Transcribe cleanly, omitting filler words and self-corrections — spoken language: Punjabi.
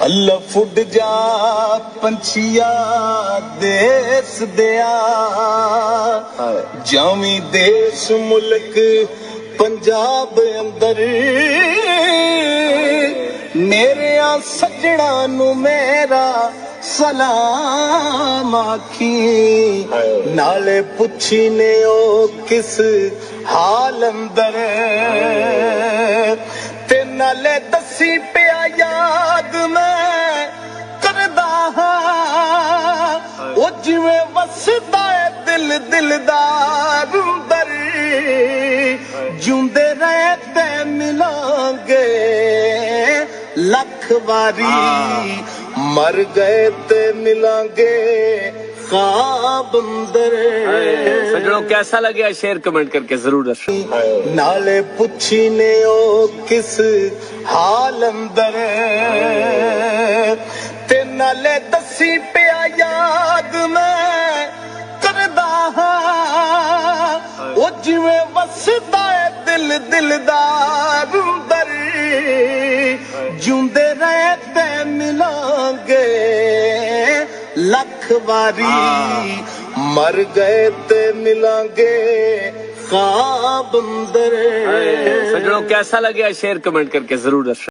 ਅੱਲਾ ਫੁੱਡ ਜਾ ਪੰਛੀਆ ਦੇਸ ਦਿਆ ਜਾਵੀਂ ਦੇਸ ਮੁਲਕ ਪੰਜਾਬ ਅੰਦਰ ਮੇਰਿਆਂ ਸੱਜਣਾ ਨੂੰ ਮੇਰਾ ਸਲਾਮ ਆਖੀ ਨਾਲੇ ਪੁੱਛੀ ਨੇ ਉਹ ਕਿਸ ਹਾਲ ਅੰਦਰ ਤੇ ਨਾਲੇ ਦੱਸੀ ਪਿਆ ਯਾਦ ਮੈਂ ਕਰਦਾ ਹਾਂ ਉਹ ਜਿਵੇਂ ਵਸਦਾ ਏ ਦਿਲ ਦਿਲਦਾਰ ਅੰਦਰ ਜਿਉਂਦੇ ਰਹੇ ਤੇ ਮਿਲਾਂਗੇ ਲੱਖ ਵਾਰੀ मर गए ते मिलांगे ख्वाब अंदर। सज्जनों कैसा लगे शेयर कमेंट करके जरूर दसो। नाले पुछी ने ओ किस हाल अंदर ते नाले दसी पिया याद मैं करदा हां ओ जिवें वसदा है दिल दिलदार अंदर जिਉਂਦੇ ਰਹੇ ਤੇ ਮਿਲਾਂਗੇ ਲੱਖ ਵਾਰੀ ਮਰ ਗਏ ਤੇ ਮਿਲਾਂਗੇ ख्वाब अंदर। सज्जनों कैसा लगे शेयर कमेंट करके जरूर दसो।